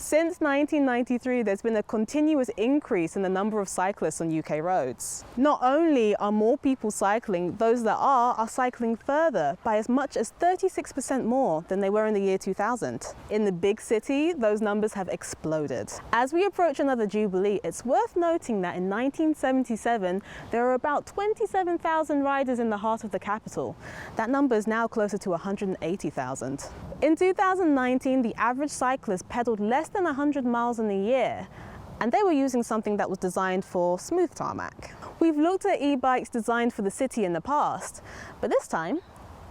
Since 1993, there's been a continuous increase in the number of cyclists on UK roads. Not only are more people cycling, those that are cycling further by as much as 36% more than they were in the year 2000. In the big city, those numbers have exploded. As we approach another jubilee, it's worth noting that in 1977, there were about 27,000 riders in the heart of the capital. That number is now closer to 180,000. In 2019, the average cyclist pedaled less than 100 miles in a year, and they were using something that was designed for smooth tarmac. We've looked at e-bikes designed for the city in the past, but this time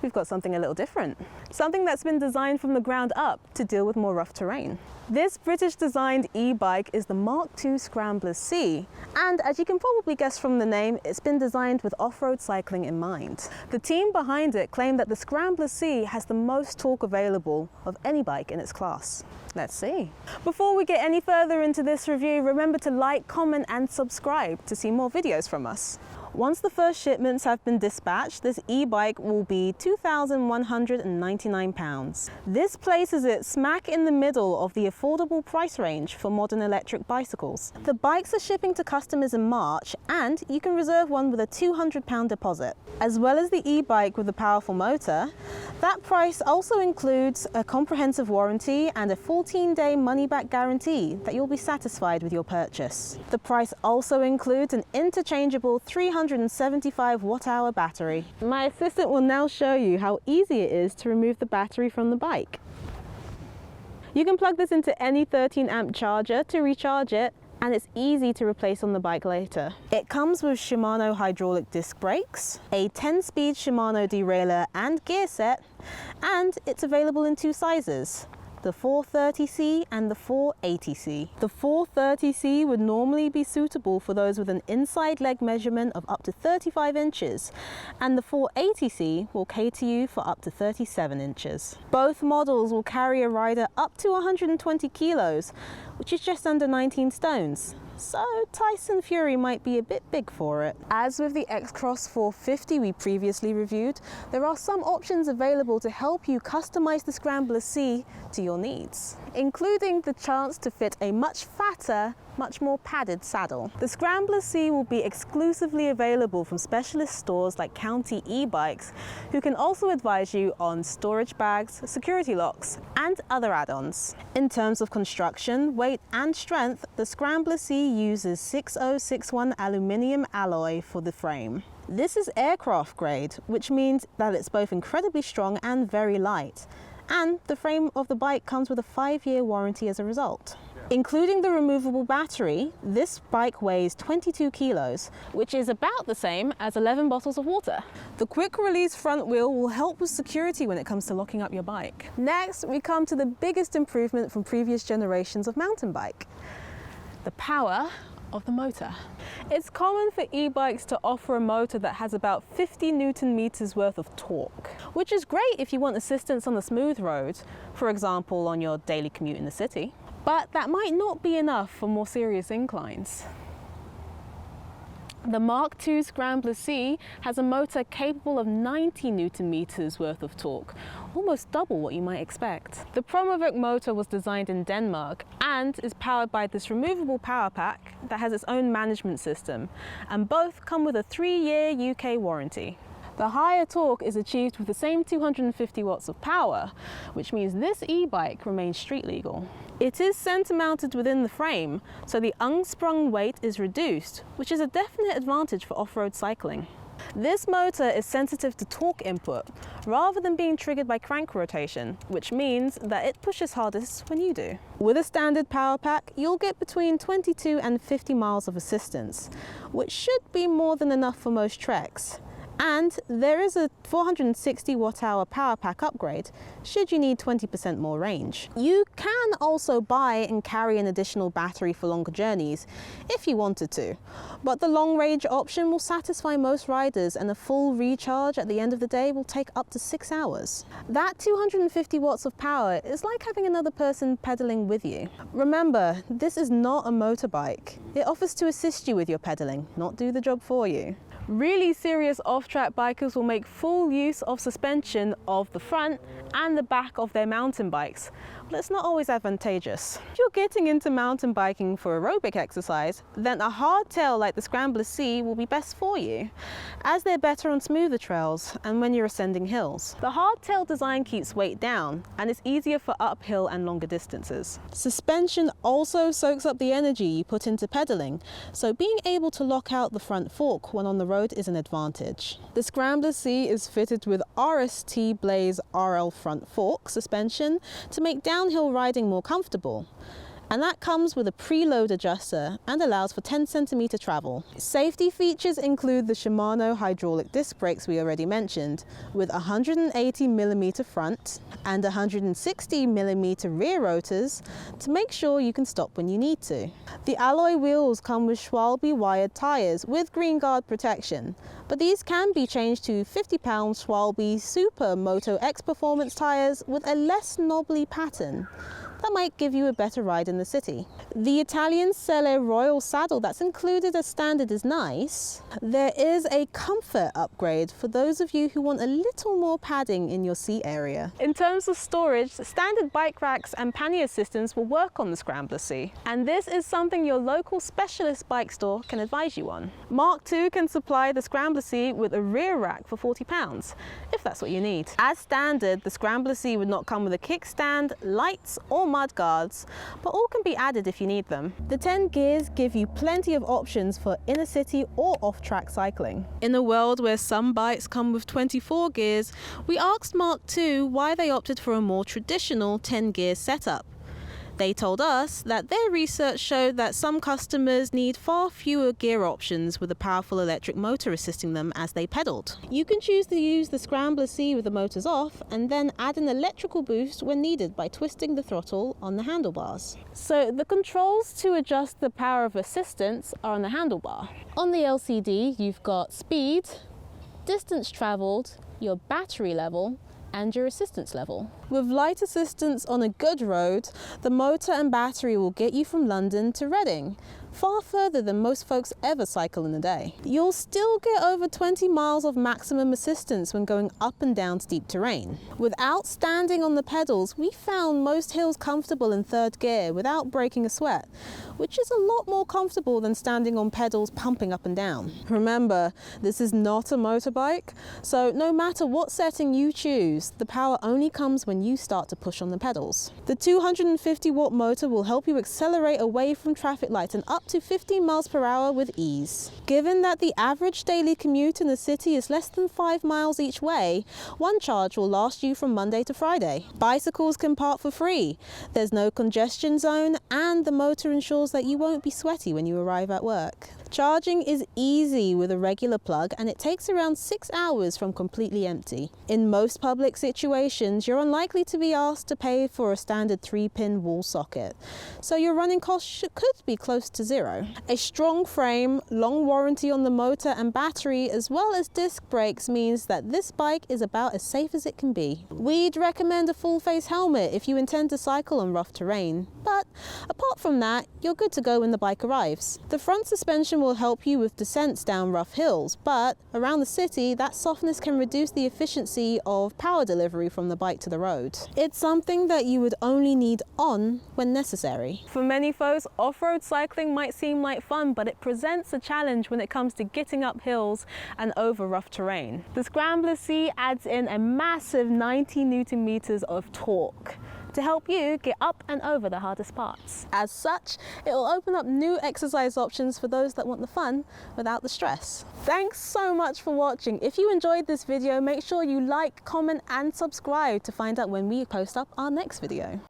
we've got something a little different. Something that's been designed from the ground up to deal with more rough terrain. This British-designed e-bike is the Mark2 Scrambler C, and as you can probably guess from the name, it's been designed with off-road cycling in mind. The team behind it claimed that the Scrambler C has the most torque available of any bike in its class. Let's see. Before we get any further into this review, remember to like, comment and subscribe to see more videos from us. Once the first shipments have been dispatched, this e-bike will be £2,199. This places it smack in the middle of the affordable price range for modern electric bicycles. The bikes are shipping to customers in March, and you can reserve one with a £200 deposit. As well as the e-bike with a powerful motor, that price also includes a comprehensive warranty and a 14-day money-back guarantee that you'll be satisfied with your purchase. The price also includes an interchangeable 375 watt-hour battery. My assistant will now show you how easy it is to remove the battery from the bike. You can plug this into any 13-amp charger to recharge it, and it's easy to replace on the bike later. It comes with Shimano hydraulic disc brakes, a 10-speed Shimano derailleur and gear set, and it's available in two sizes, the 430C and the 480C. The 430C would normally be suitable for those with an inside leg measurement of up to 35 inches, and the 480C will cater you for up to 37 inches. Both models will carry a rider up to 120 kilos, which is just under 19 stones. So Tyson Fury might be a bit big for it. As with the X-Cross 450 we previously reviewed, there are some options available to help you customize the Scrambler C to your needs, including the chance to fit a much fatter, much more padded saddle. The Scrambler C will be exclusively available from specialist stores like County e-bikes, who can also advise you on storage bags, security locks, and other add-ons. In terms of construction, weight, and strength, the Scrambler C uses 6061 aluminium alloy for the frame. This is aircraft grade, which means that it's both incredibly strong and very light. And the frame of the bike comes with a 5-year warranty as a result. Including the removable battery, this bike weighs 22 kilos, which is about the same as 11 bottles of water. The quick release front wheel will help with security when it comes to locking up your bike. Next, we come to the biggest improvement from previous generations of mountain bike: the power of the motor. It's common for e-bikes to offer a motor that has about 50 Newton meters worth of torque, which is great if you want assistance on the smooth road, for example on your daily commute in the city. But that might not be enough for more serious inclines. The Mark2 Scrambler C has a motor capable of 90 Newton meters worth of torque, almost double what you might expect. The Promovoke motor was designed in Denmark and is powered by this removable power pack that has its own management system, and both come with a 3-year UK warranty. The higher torque is achieved with the same 250 watts of power, which means this e-bike remains street legal. It is center mounted within the frame, so the unsprung weight is reduced, which is a definite advantage for off-road cycling. This motor is sensitive to torque input, rather than being triggered by crank rotation, which means that it pushes hardest when you do. With a standard power pack, you'll get between 22 and 50 miles of assistance, which should be more than enough for most treks. And there is a 460 watt-hour power pack upgrade should you need 20% more range. You can also buy and carry an additional battery for longer journeys if you wanted to, but the long range option will satisfy most riders, and a full recharge at the end of the day will take up to 6 hours. That 250 watts of power is like having another person pedaling with you. Remember, this is not a motorbike. It offers to assist you with your pedaling, not do the job for you. Really serious off-track bikers will make full use of suspension of the front and the back of their mountain bikes, but it's not always advantageous. If you're getting into mountain biking for aerobic exercise, then a hardtail like the Scrambler C will be best for you, as they're better on smoother trails and when you're ascending hills. The hardtail design keeps weight down, and it's easier for uphill and longer distances. Suspension also soaks up the energy you put into pedaling, so being able to lock out the front fork when on the road is an advantage. The Scrambler C is fitted with RST Blaze RL front fork suspension to make downhill riding more comfortable. And that comes with a preload adjuster and allows for 10cm travel. Safety features include the Shimano hydraulic disc brakes we already mentioned, with 180mm front and 160mm rear rotors to make sure you can stop when you need to. The alloy wheels come with Schwalbe wired tyres with green guard protection, but these can be changed to 50-pound Schwalbe Super Moto X Performance tyres with a less knobbly pattern. That might give you a better ride in the city. The Italian Selle Royal saddle that's included as standard is nice. There is a comfort upgrade for those of you who want a little more padding in your seat area. In terms of storage, standard bike racks and pannier systems will work on the Scrambler C, and this is something your local specialist bike store can advise you on. Mark2 can supply the Scrambler C with a rear rack for £40, if that's what you need. As standard, the Scrambler C would not come with a kickstand, lights, or mud guards, but all can be added if you need them. The 10 gears give you plenty of options for inner city or off-track cycling. In a world where some bikes come with 24 gears, we asked Mark2 why they opted for a more traditional 10-gear setup. They told us that their research showed that some customers need far fewer gear options with a powerful electric motor assisting them as they pedaled. You can choose to use the Scrambler C with the motors off and then add an electrical boost when needed by twisting the throttle on the handlebars. So the controls to adjust the power of assistance are on the handlebar. On the LCD, you've got speed, distance travelled, your battery level, and your assistance level. With light assistance on a good road, the motor and battery will get you from London to Reading, far further than most folks ever cycle in a day. You'll still get over 20 miles of maximum assistance when going up and down steep terrain. Without standing on the pedals, we found most hills comfortable in third gear without breaking a sweat, which is a lot more comfortable than standing on pedals pumping up and down. Remember, this is not a motorbike, so no matter what setting you choose, the power only comes when you start to push on the pedals. The 250-watt motor will help you accelerate away from traffic lights and up to 15 miles per hour with ease. Given that the average daily commute in the city is less than 5 miles each way, one charge will last you from Monday to Friday. Bicycles can park for free, there's no congestion zone, and the motor ensures that you won't be sweaty when you arrive at work. Charging is easy with a regular plug, and it takes around 6 hours from completely empty. In most public situations, you're unlikely to be asked to pay for a standard 3-pin wall socket, so your running costs could be close to zero. A strong frame, long warranty on the motor and battery, as well as disc brakes means that this bike is about as safe as it can be. We'd recommend a full-face helmet if you intend to cycle on rough terrain, but apart from that, you're good to go when the bike arrives. The front suspension will help you with descents down rough hills, but around the city, that softness can reduce the efficiency of power delivery from the bike to the road. It's something that you would only need on when necessary. For many folks, off-road cycling might seem like fun, but it presents a challenge when it comes to getting up hills and over rough terrain. The Scrambler C adds in a massive 90 Newton meters of torque to help you get up and over the hardest parts. As such, it will open up new exercise options for those that want the fun without the stress. Thanks so much for watching. If you enjoyed this video, make sure you like, comment, and subscribe to find out when we post up our next video.